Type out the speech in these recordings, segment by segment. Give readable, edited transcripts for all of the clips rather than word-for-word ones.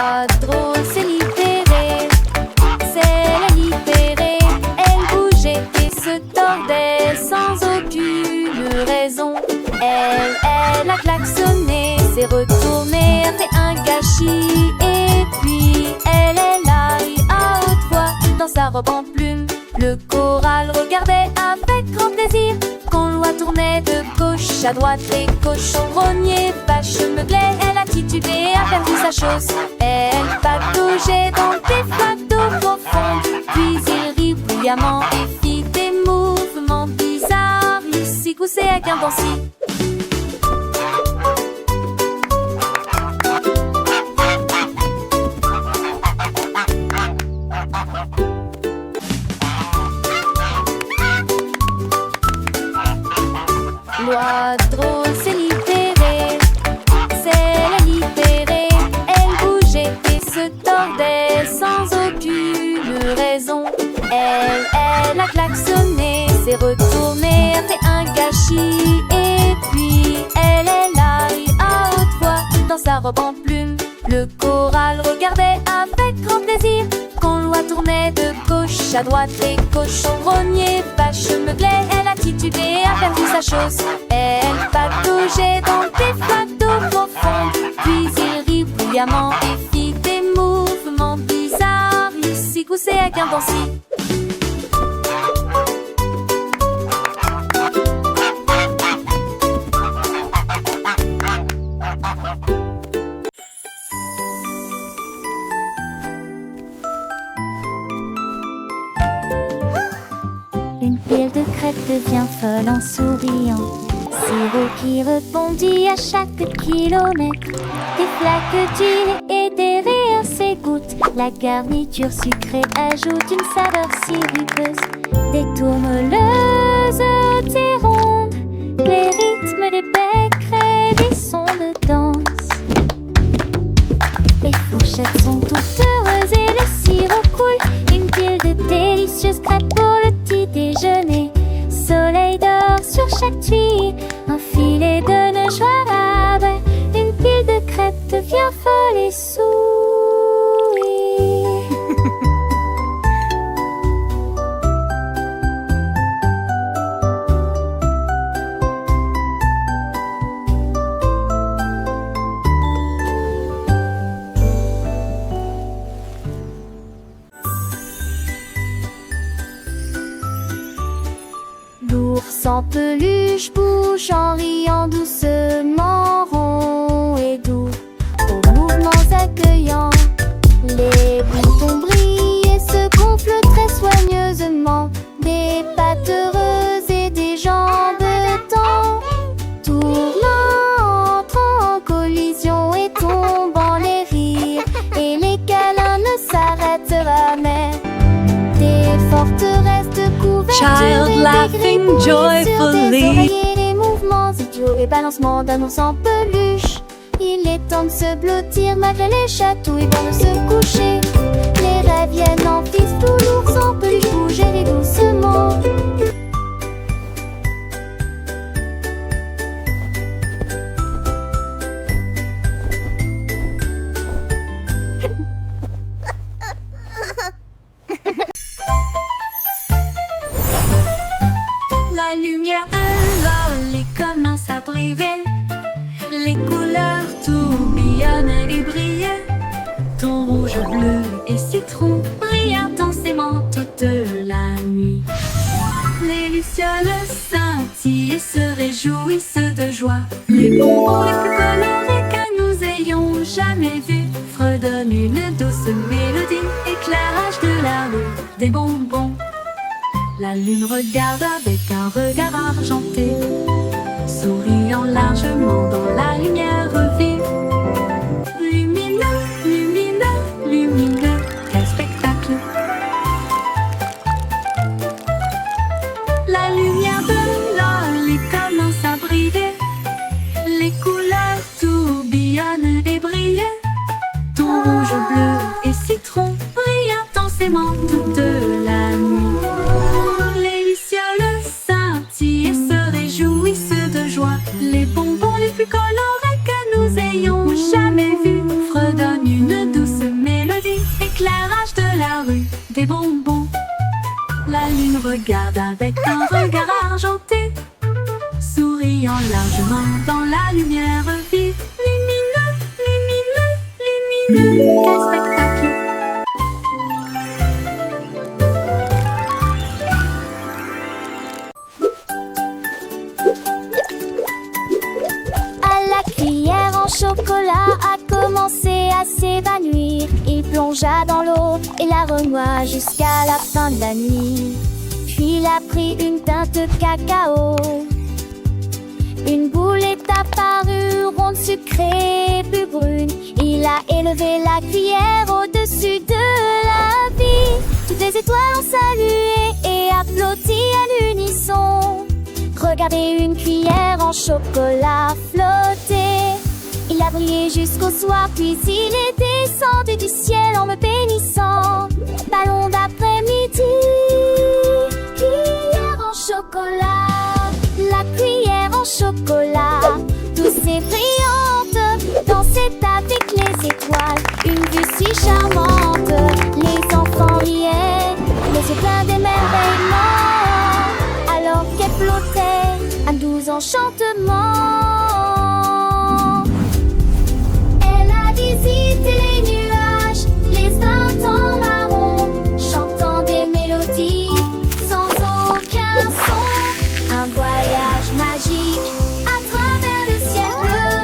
Loi drôle s'est libérée, c'est la libérée. Elle bougeait et se tordait sans aucune raison. Elle a klaxonné, s'est retournée, a fait un gâchis. Et puis elle est là, à haute voix, dans sa robe en plume. Le choral regardait avec grand plaisir. Quand Loi tournait de gauche à droite, les cochons grognaient, vaches meuglaient. Elle a titubé, a perdu sa chose. Elle pataugeait dans des flaques d'eau profonde. Puis il rit bruyamment et fit des mouvements bizarres. Il s'y coussait avec un dancy. Loi drôle s'est libérée, c'est la libérée. Elle bougeait et se tordait sans aucune raison. Elle a klaxonné, s'est retournée, a fait un gâchis. Et puis elle est là, à haute voix, dans sa robe en plume. Le choral regardait avec grand plaisir. Quand Loi tournait de gauche à droite, les cochons grognaient, vaches meuglaient. Elle a titubé, a perdu sa chose. Elle pataugeait dans des flaques d'eau profonde. Puis il rit bruyamment et fit des mouvements bizarres. Il s'y coussait avec un dancy. Une pile de crêpes devient folle en souriant. Sirop qui rebondit à chaque kilomètre. Des flaques d'huile et des rires s'égouttent. La garniture sucrée ajoute une saveur sirupeuse. Des tourmeleuses, des rondes, les rythmes des becs créent des sons de danse. Les fourchettes sont toutes heureuses et le sirop coule. Une pile de délicieuses crêpes pour le petit déjeuner. Soleil d'or sur chaque tuyau, un filet de nœuds joyeux. Une pile de crêpes devient folle et sourit. L'ours en peluche bouge en riant doucement, rond et doux, aux mouvements accueillants. Les boutons brillent et se gonflent très soigneusement. Des pattes heureuses et des jambes tendres, tournant, entrant en collision et tombant les rires. Et les câlins ne s'arrêtent jamais. Des forteresses de couvertures Child et laughing des joyfully. sur des oreillers, les mouvements idiots et balancements d'un ours en peluche. Il est temps de se blottir malgré les chatouilles avant de se coucher. Les rêves viennent en fistou, l'ours en peluche bouge et doucement. La lumière de l'œil commence à briller. Les couleurs tourbillonnent et brillent. Ton rouge, bleu et citron brillent intensément toute la nuit. Les lucioles scintillent et se réjouissent de joie. Les bonbons les plus colorés que nous ayons jamais vus fredonnent une douce mélodie, éclairage de la rue, des bonbons. La lune regarde avec un regard argenté, souriant largement dans la lumière vive. Lumineux, lumineux, lumineux, quel spectacle! La lumière de l'œil commence à briller. Les couleurs tourbillonnent et brillent. Ton rouge, bleu et citron brillent intensément toute la nuit. Les lucioles scintillent et se réjouissent de joie. Les bonbons les plus colorés brillant largement dans la lumière vive. Lumineux, lumineux, lumineux, quel spectacle! À la cuillère en chocolat a commencé à s'évanouir. Il plongea dans l'eau et la renoua jusqu'à la fin de la nuit. Puis il a pris une teinte de cacao. Une boule est apparue, ronde, sucrée, plus brune. Il a élevé la cuillère au-dessus de la vie. Toutes les étoiles ont salué et applaudi à l'unisson. Regardez une cuillère en chocolat flotter. Il a brillé jusqu'au soir, puis il est descendu du ciel en me bénissant. Ballon d'après-midi, cuillère en chocolat. La cuillère en chocolat, douce et brillante, dansait avec les étoiles, une vue si charmante. Les enfants riaient, les yeux pleins d'émerveillement, alors qu'elle flottait, un doux enchantement. Elle a visité les nuages, les printemps marrons, chantant des mélodies sans aucun son. Un voyage magique à travers le ciel bleu.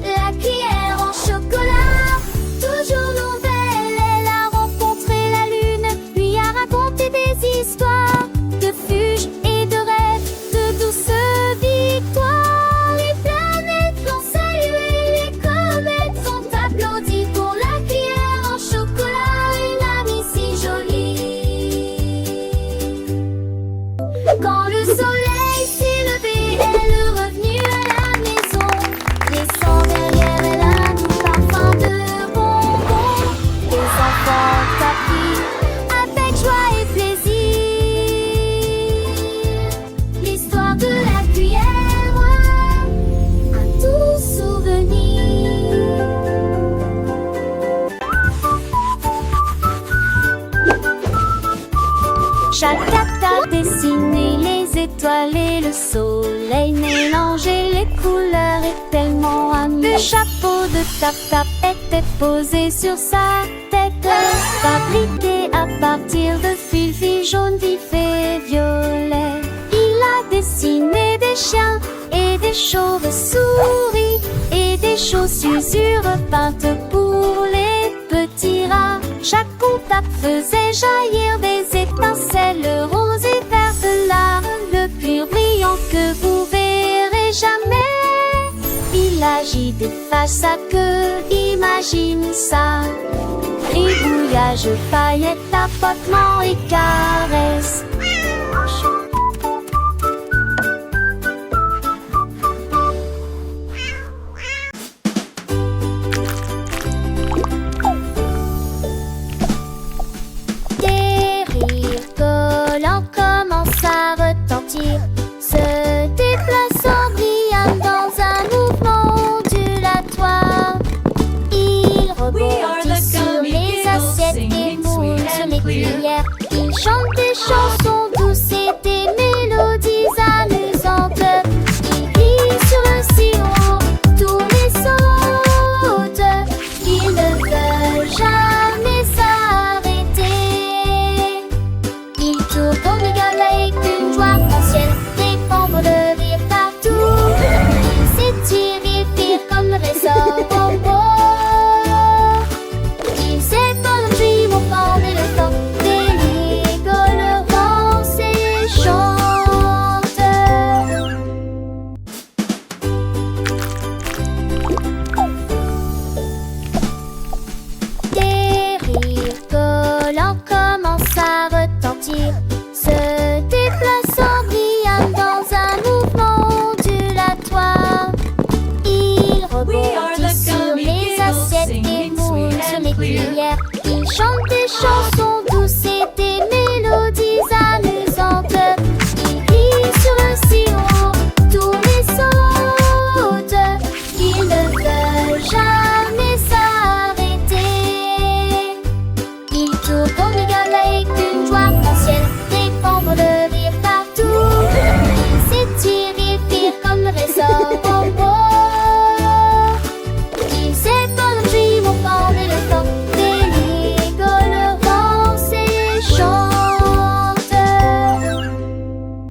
La cuillère en chocolat, toujours nouvelle, elle a rencontré la lune, lui a raconté des histoires de fuges et de rêves, de douces victoires. Les planètes l'ont salué, les comètes sont applaudies pour la cuillère en chocolat, une amie si jolie. Quand le soleil s'est levé, elle est revenue à la maison, laissant derrière elle un doux parfum de bonbons. Les enfants ont appris avec joie et plaisir l'histoire de la cuillère, un doux souvenir. Chaque acte a dessiné les étoiles et le soleil, mélangé les couleurs et tellement amusé. Le chapeau de tap-tap était posé sur sa tête, fabriqué à partir de fils jaunes, vifs et violets. Il a dessiné des chiens et des chauves-souris et des chaussures peintes pour les petits rats. Chaque contact faisait jaillir des étincelles roses et vertes, là, le plus brillant que vous verrez jamais. Il agit des faces à queue, imagine ça. Gribouillage, paillettes, tapotement et caresses.